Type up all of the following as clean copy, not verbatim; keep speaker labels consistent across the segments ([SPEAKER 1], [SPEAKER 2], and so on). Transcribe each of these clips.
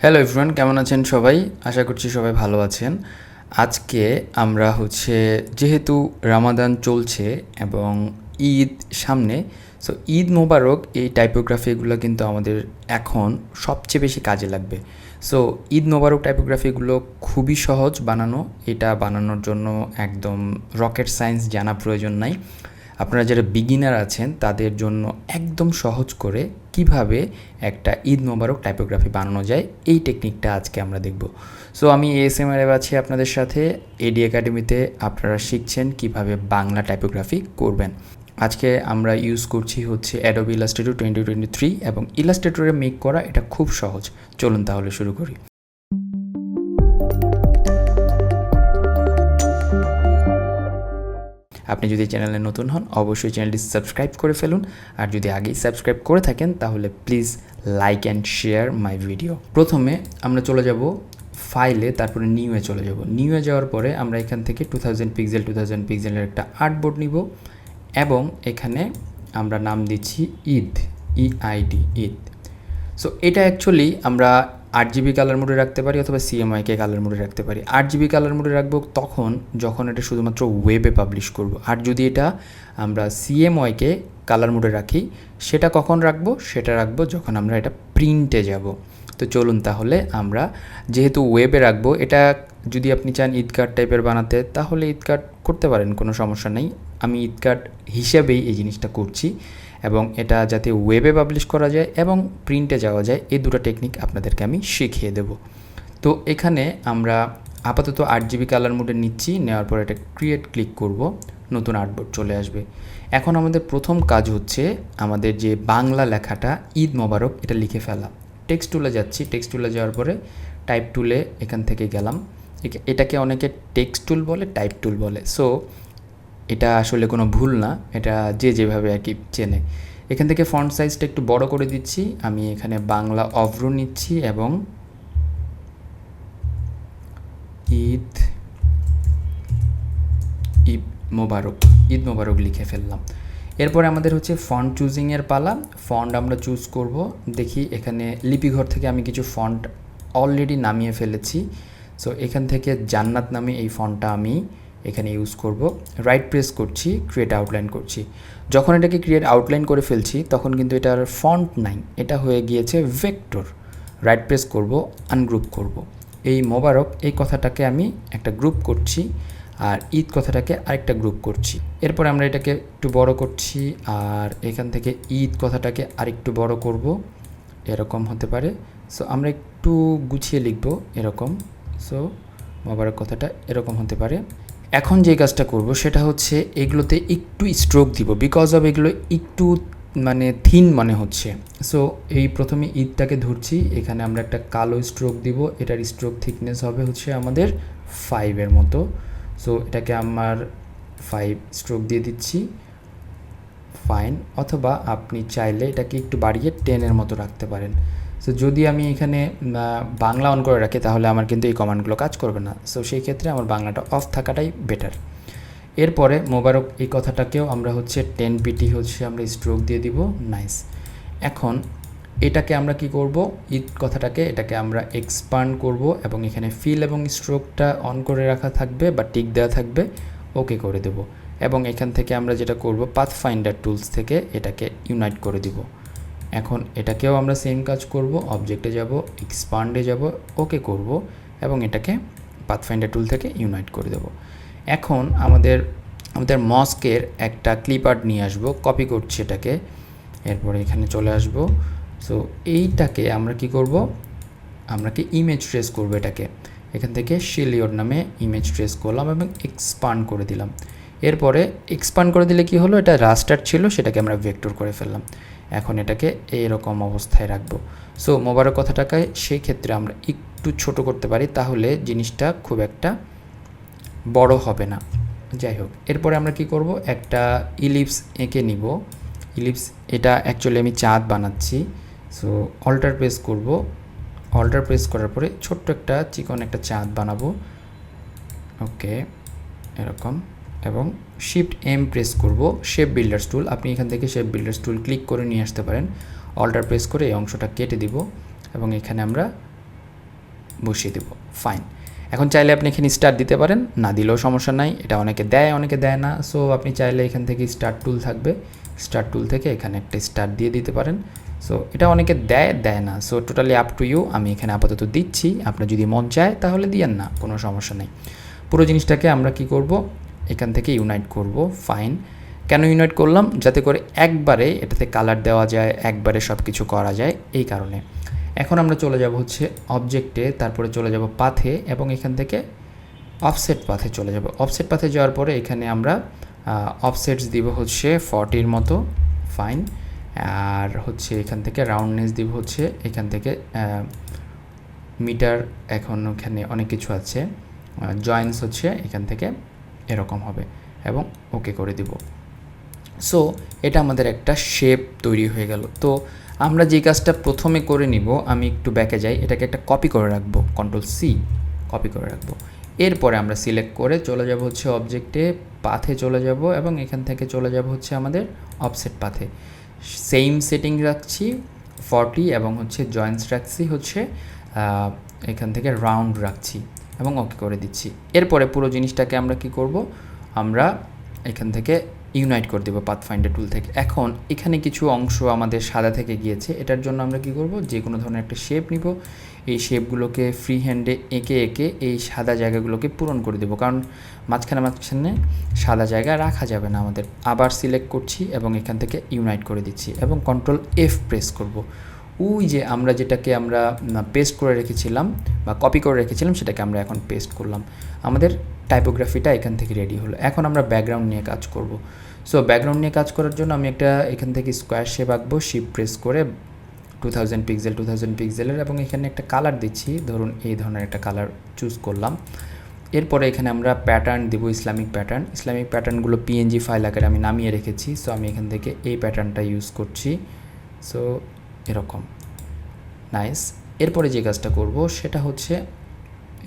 [SPEAKER 1] Hello everyone, কেমন আছেন সবাই? আশা করছি সবাই ভালো আছেন। আজকে আমরা যেহেতু রামাদান চলছে এবং ঈদ সামনে, সো ঈদ মোবারক এই টাইপোগ্রাফিগুলো কিন্তু আমাদের এখন সবচেয়ে বেশি কাজে লাগবে। সো ঈদ মোবারক টাইপোগ্রাফিগুলো খুবই সহজ বানানো। এটা বানানোর জন্য একদম রকেট সায়েন্স জানা প্রয়োজন নাই। আপনারা যারা বিগিনার আছেন তাদের জন্য একদম সহজ করে কিভাবে একটা ঈদ মোবারক টাইপোগ্রাফি বানানো যায় এই টেকনিকটা আজকে আমরা দেখব। সো আমি ASMR আছি আপনাদের সাথে। এডি একাডেমিতে আপনারা শিখছেন কিভাবে বাংলা টাইপোগ্রাফি করবেন। আজকে আমরা ইউজ করছি অ্যাডোবি ইলাস্ট্রেটর 2023 এবং ইলাস্ট্রেটরে মেক করা এটা খুব সহজ। চলুন তাহলে শুরু করি। আপনি যদি চ্যানেলে নতুন হন অবশ্যই চ্যানেলটি সাবস্ক্রাইব করে ফেলুন, আর যদি আগেই সাবস্ক্রাইব করে থাকেন তাহলে please like and share my video. প্রথমে আমরা চলে যাব ফাইলে, তারপরে নিউয়ে চলে যাব। নিউয়ে যাওয়ার পরে আমরা এখান থেকে 2000 পিক্সেলের একটা আর্টবোর্ড নিব এবং এখানে আমরা নাম দিচ্ছি ঈদ, EID, ঈদ। সো এটা অ্যাকচুয়ালি আমরা 8GB কালার মোডে রাখতে পারি অথবা CMYK কালার মোডে রাখতে পারি। 8GB কালার মোডে রাখবো যখন এটা শুধুমাত্র ওয়েবে পাবলিশ করব। আর যদি এটা আমরা CMYK কালার মোডে রাখি সেটা কখন রাখবো? সেটা রাখবো যখন আমরা এটা প্রিন্টে যাব। তো চলুন তাহলে আমরা যেহেতু ওয়েবে রাখবো, এটা যদি আপনি চান ঈদ কার্ড টাইপের বানাতে তাহলে ঈদ কার্ড করতে পারেন, কোনো সমস্যা নেই। আমি ঈদ কার্ড হিসেবেই এই জিনিসটা করছি এবং এটা যাতে ওয়েবে পাবলিশ করা যায় এবং প্রিন্টে যাওয়া যায় এই দুটো টেকনিক আপনাদেরকে আমি শিখিয়ে দেব। তো এখানে আমরা আপাতত 8GB কালার মোডে নিচ্ছি, নেওয়ার পর এটা ক্রিয়েট ক্লিক করব, নতুন আর্টবোর্ড চলে আসবে। এখন আমাদের প্রথম কাজ হচ্ছে আমাদের যে বাংলা লেখাটা ঈদ মোবারক এটা লিখে ফেলা। টেক্সট টুলে যাচ্ছি, টেক্সট টুলে যাওয়ার পরে টাইপ টুলে এখান থেকে গেলাম। এটাকে অনেকে টেক্সট টুল বলে, টাইপ টুল বলে। সো এটা আসলে কোনো ভুল না, এটা যে যেভাবে আর কি চেনে। এখান থেকে ফন্ট সাইজটা একটু বড় করে দিচ্ছি। আমি এখানে বাংলা অভ্র নিচ্ছি এবং ঈদ মোবারক লিখে ফেললাম। এরপরে আমাদের ফন্ট চুজিংয়ের পালা। ফন্ট আমরা চুজ করব। দেখি এখানে লিপিঘর থেকে আমি কিছু ফন্ট অলরেডি নামিয়ে ফেলেছি। সো এখান থেকে জান্নাত নামে এই ফন্টটা আমি এখানে ইউজ করব। রাইট প্রেস করছি, ক্রিয়েট আউটলাইন করছি। যখন এটাকে ক্রিয়েট আউটলাইন করে ফেলছি তখন কিন্তু এটার ফন্ট নাই, এটা হয়ে গিয়েছে ভেক্টর। রাইট প্রেস করব, আনগ্রুপ করব। এই মোবারক এই কথাটাকে আমি একটা গ্রুপ করছি আর ঈদ কথাটাকে আরেকটা গ্রুপ করছি। এরপর আমরা এটাকে একটু বড় করছি আর এখান থেকে ঈদ কথাটাকে আরেকটু বড় করব, এরকম হতে পারে। সো আমরা একটু গুছিয়ে লিখব এরকম। সো মোবারক কথাটা এরকম হতে পারে। এখন যে কাজটা করব সেটা হচ্ছে এগুলোতে একটু স্ট্রোক দিব, বিকজ অফ এগুলো একটু থিন মনে হচ্ছে। সো এই প্রথমে ঈদটাকে ধরছি, এখানে আমরা একটা কালো স্ট্রোক দিব। এটার স্ট্রোক থিকনেস হবে আমাদের 5 মতো। সো এটাকে আমার 5 স্ট্রোক দিয়ে দিচ্ছি, ফাইন। অথবা আপনি চাইলে এটাকে একটু বাড়িয়ে 10 মতো রাখতে পারেন। সো যদি আমি এখানে বাংলা অন করে রাখি তাহলে আমার কিন্তু এই কমান্ডগুলো কাজ করবে না। সো সেই ক্ষেত্রে আমার বাংলাটা অফ থাকাটাই বেটার। এরপরে মোবারক এই কথাটাকেও আমরা 10 পিটি আমরা স্ট্রোক দিয়ে দিব, নাইস। এখন এটাকে আমরা কি করব? ঈদ কথাটাকে এটাকে আমরা এক্সপান্ড করব এবং এখানে ফিল এবং স্ট্রোকটা অন করে রাখা থাকবে বা টিক দেওয়া থাকবে, ওকে করে দেব। এবং এখান থেকে আমরা যেটা করব, পাথফাইন্ডার টুলস থেকে এটাকে ইউনাইট করে দিব। এখন এটাকেও আমরা সেম কাজ করব, অবজেক্টে যাব, এক্সপান্ডে যাব, ওকে করব এবং এটাকে পাথফাইন্ডার টুল থেকে ইউনাইট করে দেব। এখন আমাদের মস্কের একটা ক্লিপ আর্ট নিয়ে আসব, কপি করছি এটাকে। এরপরে এখানে চলে আসব। সো এইটাকে আমরা কি করব? আমরা কি ইমেজ ট্রেস করব এটাকে। এখান থেকে শিলিওর নামে ইমেজ ট্রেস করলাম এবং এক্সপান্ড করে দিলাম। এরপরে এক্সপান্ড করে দিলে কি হলো, এটা রাস্টার ছিল, সেটাকে আমরা ভেক্টর করে ফেললাম। এখন এটাকে এইরকম অবস্থায় রাখবো। সো মোবারক কথাটাকে সেই ক্ষেত্রে আমরা একটু ছোট করতে পারি, তাহলে জিনিসটা খুব একটা বড় হবে না। যাই হোক, এরপরে আমরা কি করব, একটা ইলিপস এঁকে নিব। ইলিপস এটা অ্যাকচুয়ালি আমি চাঁদ বানাচ্ছি। সো অল্টার প্রেস করব, অল্টার প্রেস করার পরে ছোট্ট একটা চিকন একটা চাঁদ বানাবো, ওকে এরকম। এবং শিফট এম প্রেস করব, শেপ বিল্ডার্স টুল। আপনি এখান থেকে শেপ বিল্ডার্স টুল ক্লিক করে নিয়ে আসতে পারেন। অল্টার প্রেস করে এই অংশটা কেটে দিব এবং এখানে আমরা বসিয়ে দেবো, ফাইন। এখন চাইলে আপনি এখানে স্টার দিতে পারেন, না দিলেও সমস্যা নাই, এটা অনেকে দেয় অনেকে দেয় না। সো আপনি চাইলে এখান থেকে স্টার টুল থাকবে, স্টার টুল থেকে এখানে একটা স্টার দিয়ে দিতে পারেন। সো এটা অনেকে দেয় দেয় না, so totally up to you. আমি এখানে আপাতত দিচ্ছি, আপনার যদি মন চায় তাহলে দিয়েন না, কোনো সমস্যা নেই। পুরো জিনিসটাকে আমরা কি করব, এখান থেকে ইউনাইট করব, ফাইন। কেন ইউনাইট করলাম, যাতে করে একবারে এটাতে কালার দেওয়া যায়, একবারে সব কিছু করা যায়, এই কারণে। এখন আমরা চলে যাব হচ্ছে অবজেক্টে, তারপরে চলে যাব পাথে, এবং এখান থেকে অফসেট পাথে চলে যাব। অফসেট পাথে যাওয়ার পরে এখানে আমরা অফসেটস দিব হচ্ছে 40 মতো, ফাইন। আর হচ্ছে এখান থেকে রাউন্ডনেস দিব হচ্ছে এখান থেকে মিটার, এখন ওখানে অনেক কিছু আছে, জয়েন্টস হচ্ছে এখান থেকে এরকম হবে, এবং ওকে করে দিব। সো এটা আমাদের একটা শেপ তৈরি হয়ে গেল। তো আমরা যে কাজটা প্রথমে করে নিব, আমি একটু ব্যাকে যাই, এটাকে একটা কপি করে রাখবো, Ctrl+C কপি করে রাখবো। এরপরে আমরা সিলেক্ট করে চলে যাব হচ্ছে অবজেক্টে, পাথে চলে যাব, এবং এখান থেকে চলে যাব হচ্ছে আমাদের অফসেট পাথে। সেম সেটিং রাখছি 40, এবং হচ্ছে জয়েন্টস রাখছি হচ্ছে এখান থেকে রাউন্ড রাখছি, এবং ওকে করে দিচ্ছি। এরপরে পুরো জিনিসটাকে আমরা কি করব, আমরা এখান থেকে ইউনাইট করে দেবো পাথফাইন্ডার টুল থেকে। এখন এখানে কিছু অংশ আমাদের সাদা থেকে গিয়েছে, এটার জন্য আমরা কি করব, যে কোনো ধরনের একটা শেপ নিব, এই শেপগুলোকে ফ্রি হ্যান্ডে এঁকে এঁকে এই সাদা জায়গাগুলোকে পূরণ করে দেবো, কারণ মাঝখানে মাঝখানে সাদা জায়গা রাখা যাবে না আমাদের। আবার সিলেক্ট করছি এবং এখান থেকে ইউনাইট করে দিচ্ছি, এবং Ctrl+F প্রেস করব। ওই যে আমরা যেটাকে আমরা পেস্ট করে রেখেছিলাম বা কপি করে রেখেছিলাম, সেটাকে আমরা এখন পেস্ট করলাম। আমাদের টাইপোগ্রাফিটা এখান থেকে রেডি হলো। এখন আমরা ব্যাকগ্রাউন্ড নিয়ে কাজ করব। সো ব্যাকগ্রাউন্ড নিয়ে কাজ করার জন্য আমি একটা এখান থেকে স্কোয়ার শেপ আঁকবো, শিফট প্রেস করে 2000 পিক্সেলের, এবং এখানে একটা কালার দিচ্ছি, ধরুন এই ধরনের একটা কালার চুজ করলাম। এরপরে এখানে আমরা প্যাটার্ন দেবো, ইসলামিক প্যাটার্নগুলো পিএনজি ফাইল আকারে আমি নামিয়ে রেখেছি। সো আমি এখান থেকে এই প্যাটার্নটা ইউজ করছি। সো এরকম, নাইস। এরপরে যে কাজটা করব সেটা হচ্ছে,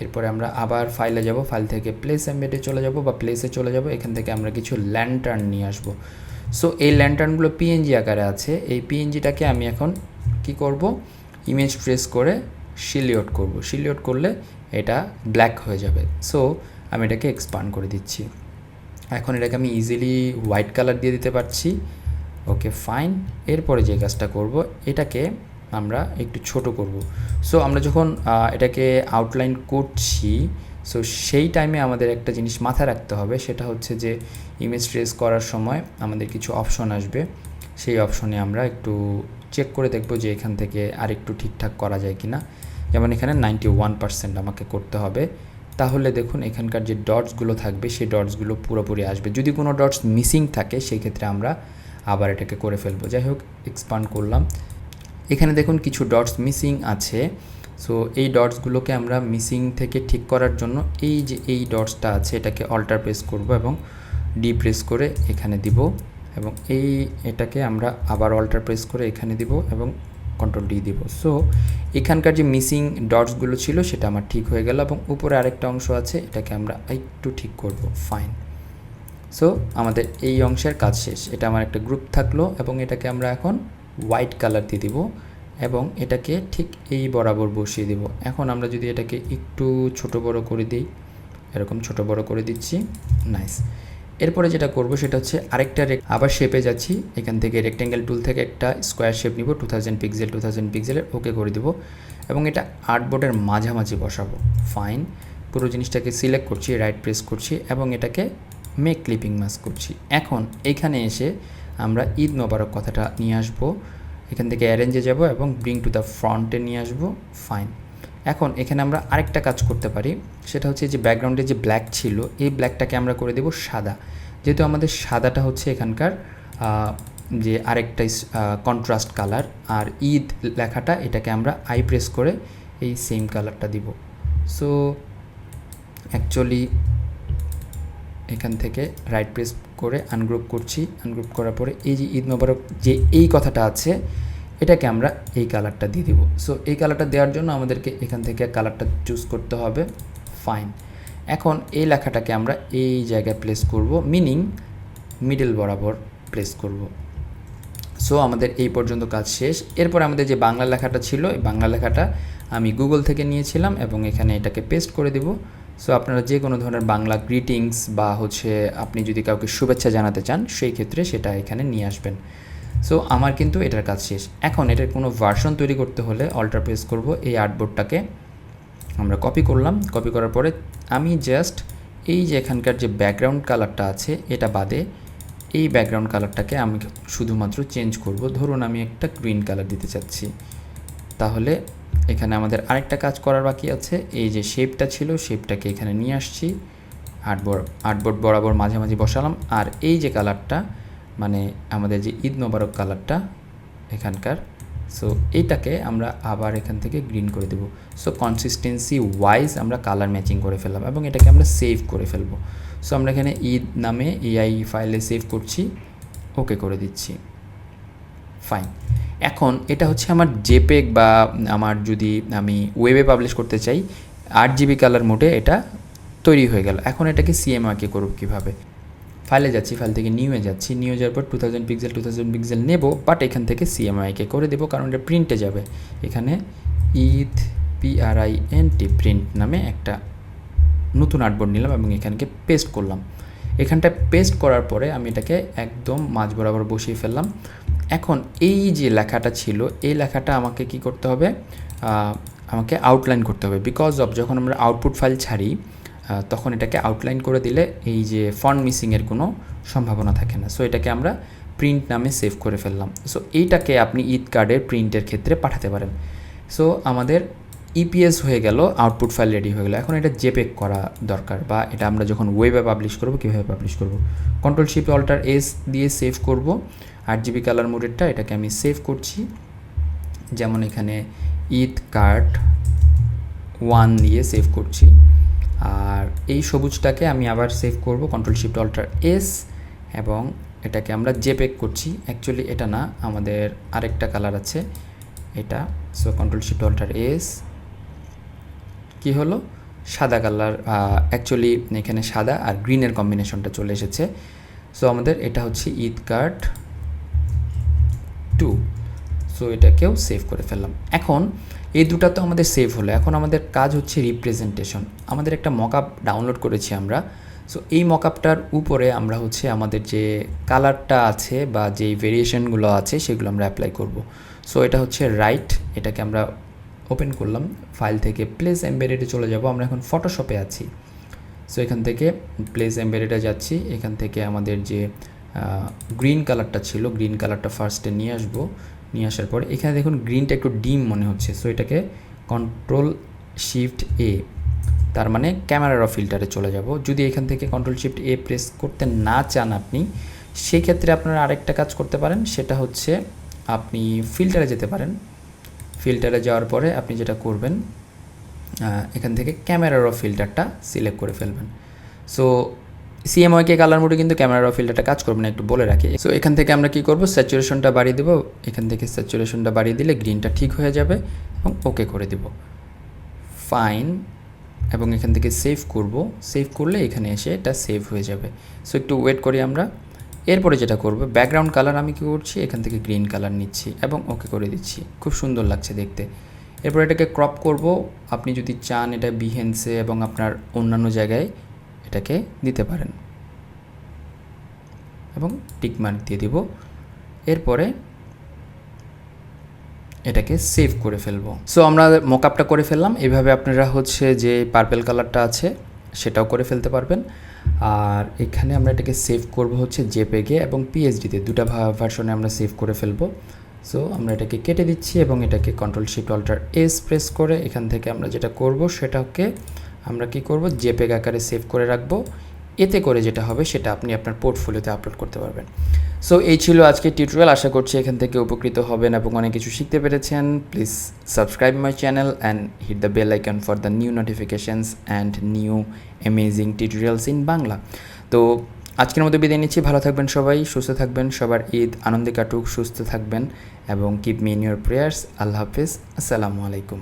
[SPEAKER 1] এরপরে আমরা আবার ফাইলে যাব, ফাইল থেকে প্লেস এমবেডে চলে যাব বা প্লেসে চলে যাব, এখান থেকে আমরা কিছু ল্যান্টার্ন নিয়ে আসব। সো এই ল্যান্টার্নগুলো পিএনজি আকারে আছে, এই পিএনজিটাকে আমি এখন কি করব, ইমেজ ট্রেস করে শিলিওট করব। শিলিওট করলে এটা ব্ল্যাক হয়ে যাবে। সো আমি এটাকে এক্সপান্ড করে দিচ্ছি। এখন এটাকে আমি ইজিলি হোয়াইট কালার দিয়ে দিতে পারছি, ওকে ফাইন। এরপরে যে কাজটা করব, এটাকে আমরা একটু ছোট করব। সো আমরা যখন এটাকে আউটলাইন করছি, সো সেই টাইমে আমাদের একটা জিনিস মাথায় রাখতে হবে, সেটা হচ্ছে যে ইমেজ ট্রেস করার সময় আমাদের কিছু অপশন আসবে, সেই অপশনে আমরা একটু চেক করে দেখব যে এখান থেকে আরেকটু ঠিকঠাক করা যায় কি না। যেমন এখানে 91% আমাকে করতে হবে, তাহলে দেখুন এখানকার যে ডটসগুলো থাকবে সেই ডটসগুলো পুরোপুরি আসবে। যদি কোনো ডটস মিসিং থাকে সেই ক্ষেত্রে আমরা আবার এটাকে করে ফেলবো। যাই হোক, এক্সপান্ড করলাম। এখানে দেখুন কিছু ডটস মিসিং আছে। সো এই ডটসগুলোকে আমরা মিসিং থেকে ঠিক করার জন্য এই যে এই ডটসটা আছে, এটাকে অল্টার প্রেস করব এবং ডি প্রেস করে এখানে দিব, এবং এটাকে আমরা আবার অল্টার প্রেস করে এখানে দিব এবং Ctrl+D দিব। সো এখানকার যে মিসিং ডটসগুলো ছিল সেটা আমার ঠিক হয়ে গেল, এবং উপরে আরেকটা অংশ আছে, এটাকে আমরা একটু ঠিক করব, ফাইন। সো আমাদের এই অংশের কাজ শেষ। এটা আমার একটা গ্রুপ থাকলো, এবং এটাকে আমরা এখন হোয়াইট কালার দিয়ে দিব, এবং এটাকে ঠিক এই বরাবর বসিয়ে দেব। এখন আমরা যদি এটাকে একটু ছোট বড় করে দিই, এরকম ছোট বড় করে দিচ্ছি, নাইস। এরপরে যেটা করব সেটা হচ্ছে আরেকটা আবার শেপে যাচ্ছি, এখান থেকে রেক্টেঙ্গেল টুল থেকে একটা স্কোয়ার শেপ নিব, 2000 পিক্সেলের, ওকে করে দেব, এবং এটা আর্টবোর্ডের মাঝামাঝি বসাবো, ফাইন। পুরো জিনিসটাকে সিলেক্ট করছি, রাইট প্রেস করছি, এবং এটাকে মেক ক্লিপিং মাস্ক করছি। এখন এইখানে এসে আমরা ঈদ মোবারক কথাটা নিয়ে আসবো, এখান থেকে অ্যারেঞ্জে যাব এবং ব্রিং টু দ্য ফ্রন্টে নিয়ে আসবো, ফাইন। এখন এখানে আমরা আরেকটা কাজ করতে পারি, সেটা হচ্ছে যে ব্যাকগ্রাউন্ডে যে ব্ল্যাক ছিল, এই ব্ল্যাকটাকে আমরা করে দেব সাদা, যেহেতু আমাদের সাদাটা হচ্ছে এখানকার যে আরেকটা কন্ট্রাস্ট কালার, আর ঈদ লেখাটা এটাকে আমরা আই প্রেস করে এই সেম কালারটা দিব। সো অ্যাকচুয়ালি এখান থেকে রাইট প্রেস করে আনগ্রুপ করছি, আনগ্রুপ করার পরে এই যে ঈদ মোবারক যে এই কথাটা আছে, এটাকে আমরা এই কালারটা দিয়ে দিব। সো এই কালারটা দেওয়ার জন্য আমাদেরকে এখান থেকে কালারটা চুজ করতে হবে, ফাইন। এখন এই লেখাটাকে আমরা এই জায়গায় প্লেস করব, মিনিং মিডল বরাবর প্লেস করব। সো আমাদের এই পর্যন্ত কাজ শেষ। এরপর আমাদের যে বাংলা লেখাটা ছিল, এই বাংলা লেখাটা আমি গুগল থেকে নিয়েছিলাম এবং এখানে এটাকে পেস্ট করে দেব। সো আপনারা যে কোনো ধরনের বাংলা গ্রিটিংস বা হচ্ছে আপনি যদি কাউকে শুভেচ্ছা জানাতে চান সেই ক্ষেত্রে সেটা এখানে নিয়ে আসবেন। সো আমার কিন্তু এটার কাজ শেষ। এখন এটার কোনো ভার্সন তৈরি করতে হলে অল্টার প্রেস করব, এই আর্টবোর্ডটাকে আমরা কপি করলাম। কপি করার পরে আমি জাস্ট এই যে এখানকার যে ব্যাকগ্রাউন্ড কালারটা আছে এটা বাদে এই ব্যাকগ্রাউন্ড কালারটাকে আমি শুধুমাত্র চেঞ্জ করব। ধরুন আমি একটা গ্রিন কালার দিতে চাচ্ছি, তাহলে এখানে আমাদের আরেকটা কাজ করার বাকি আছে। এই যে শেপটা ছিল শেপটাকে এখানে নিয়ে আসছি, আর্টবোর্ড বরাবর মাঝামাঝি বসালাম। আর এই যে কালারটা মানে আমাদের যে ঈদ মোবারক কালারটা এখানকার, সো এইটাকে আমরা আবার এখান থেকে গ্রিন করে দেব। সো কনসিস্টেন্সি ওয়াইজ আমরা কালার ম্যাচিং করে ফেললাম এবং এটাকে আমরা সেভ করে ফেলবো। সো আমরা এখানে ঈদ নামে এআই ফাইলে সেভ করছি, ওকে করে দিচ্ছি, ফাইন। এখন এটা হচ্ছে আমার জেপেগ বা আমার যদি আমি ওয়েবে পাবলিশ করতে চাই 8 GB কালার মোডে এটা তৈরি হয়ে গেল। এখন এটাকে সিএমওয়াইকে করব কীভাবে? ফাইলে যাচ্ছি, ফাইল থেকে নিউয়ে যাচ্ছি, নিউ যাওয়ার পর 2000 পিক্সেল নেব, বাট এখান থেকে সিএমওয়াইকে করে দেবো কারণ এটা প্রিন্টে যাবে। এখানে ঈদ PRINT প্রিন্ট নামে একটা নতুন আর্টবোর্ড নিলাম এবং এখানকে পেস্ট করলাম। এখানটায় পেস্ট করার পরে আমি এটাকে একদম মাঝ বরাবর বসিয়ে ফেললাম। এখন এই যে লেখাটা ছিল এই লেখাটা আমাকে কি করতে হবে? আমাকে আউটলাইন করতে হবে, বিকজ অফ যখন আমরা আউটপুট ফাইল ছাড়ি তখন এটাকে আউটলাইন করে দিলে এই যে ফন্ট মিসিংয়ের কোনো সম্ভাবনা থাকে না। সো এটাকে আমরা প্রিন্ট নামে সেভ করে ফেললাম। সো এইটাকে আপনি ঈদ কার্ডের প্রিন্টের ক্ষেত্রে পাঠাতে পারেন। সো আমাদের ইপিএস হয়ে গেল, আউটপুট ফাইল রেডি হয়ে গেল। এখন এটা জেপেগ করা দরকার, বা এটা আমরা যখন ওয়েবে পাবলিশ করব কীভাবে পাবলিশ করব? Ctrl+Shift+Alt+S দিয়ে সেভ করব। 8 GB কালার মোডেরটা এটাকে আমি সেভ করছি, যেমন এখানে ঈদ কার্ড 1 দিয়ে সেভ করছি। আর এই সবুজটাকে আমি আবার সেভ করব Ctrl+Shift+Alt+S এবং এটাকে আমরা জেপেগ করছি। অ্যাকচুয়ালি এটা না, আমাদের আরেকটা কালার আছে এটা। সো Ctrl+Shift+Alt+S কী হলো? সাদা কালার, অ্যাকচুয়ালি এখানে সাদা আর গ্রিনের কম্বিনেশনটা চলে এসেছে। সো আমাদের এটা হচ্ছে ঈদ কার্ড 2। সো এটাকেও সেভ করে ফেললাম। এখন এই দুটো তো আমাদের সেভ হলো। এখন আমাদের কাজ হচ্ছে রিপ্রেজেন্টেশন। আমাদের একটা মকআপ ডাউনলোড করেছি আমরা। সো এই মকআপটার উপরে আমরা হচ্ছে আমাদের যে কালারটা আছে বা যেই ভেরিয়েশনগুলো আছে সেগুলো আমরা অ্যাপ্লাই করব। সো এটা হচ্ছে রাইট, এটাকে আমরা ওপেন করলাম, ফাইল থেকে প্লেস এমবেডেডে চলে যাব। আমরা এখন ফটোশপে আছি। সো এখান থেকে প্লেস এমবেডেডে যাচ্ছি। এখান থেকে আমাদের যে গ্রিন কালারটা ছিল গ্রিন কালারটা ফার্স্টে নিয়ে আসবো। নিয়ে আসার পর এখানে দেখুন গ্রিনটা একটু ডিম মনে হচ্ছে। সো এটাকে Ctrl+Shift+A, তার মানে ক্যামেরা র ফিল্টারে চলে যাব। যদি এখান থেকে Ctrl+Shift+A প্রেস করতে না চান আপনি, সেই ক্ষেত্রে আপনারা আরেকটা কাজ করতে পারেন, সেটা হচ্ছে আপনি ফিল্টারে যেতে পারেন। ফিল্টারে যাওয়ার পরে আপনি যেটা করবেন এখান থেকে ক্যামেরা র ফিল্টারটা সিলেক্ট করে ফেলবেন। সো সিএমওয়াইকে কালার মোডে কিন্তু ক্যামেরা র ফিল্টারটা কাজ করবে না, একটু বলে রাখি। সো এখান থেকে আমরা কী করব? স্যাচুরেশনটা বাড়িয়ে দেবো। এখান থেকে স্যাচুরেশনটা বাড়িয়ে দিলে গ্রিনটা ঠিক হয়ে যাবে এবং ওকে করে দেব, ফাইন। এবং এখান থেকে সেভ করব। সেভ করলে এখানে এসে এটা সেভ হয়ে যাবে। সো একটু ওয়েট করি আমরা। এরপরে যেটা করব, ব্যাকগ্রাউন্ড কালার আমি কী করছি, এখান থেকে গ্রিন কালার নিচ্ছি এবং ওকে করে দিচ্ছি। খুব সুন্দর লাগছে দেখতে। এরপর এটাকে ক্রপ করব। আপনি যদি চান এটা বিহেন্সে এবং আপনার অন্যান্য জায়গায় এটাকে দিতে পারেন এবং টিকমার্ক দিয়ে দিব। এরপরে এটাকে সেভ করে ফেলবো। সো আমরা মকআপটা করে ফেললাম। এভাবে আপনারা হচ্ছে যে পার্পেল কালারটা আছে সেটাও করে ফেলতে পারবেন। আর এখানে আমরা এটাকে সেভ করব হচ্ছে জেপেগে এবং পিএসডিতে, দুটা ভার্সনে আমরা সেভ করে ফেলবো। সো আমরা এটাকে কেটে দিচ্ছি এবং এটাকে Ctrl+Shift+Alt+S প্রেস করে এখান থেকে আমরা যেটা করব সেটাকে আমরা কি করব, জেপেগ আকারে সেভ করে রাখবো। এতে করে যেটা হবে সেটা আপনি আপনার পোর্টফোলিওতে আপলোড করতে পারবেন। সো এই ছিল আজকের টিউটোরিয়াল। আশা করছি এখান থেকে উপকৃত হবেন এবং অনেক কিছু শিখতে পেরেছেন। Please subscribe my channel and hit the bell icon for the new notifications and new amazing tutorials in Bangla. তো আজকের মতো বিদায় নিচ্ছি। ভালো থাকবেন সবাই, সুস্থ থাকবেন, সবার ঈদ আনন্দে কাটুক, সুস্থ থাকবেন এবং keep me in your prayers. আল্লাহ হাফেজ, আসসালামু আলাইকুম।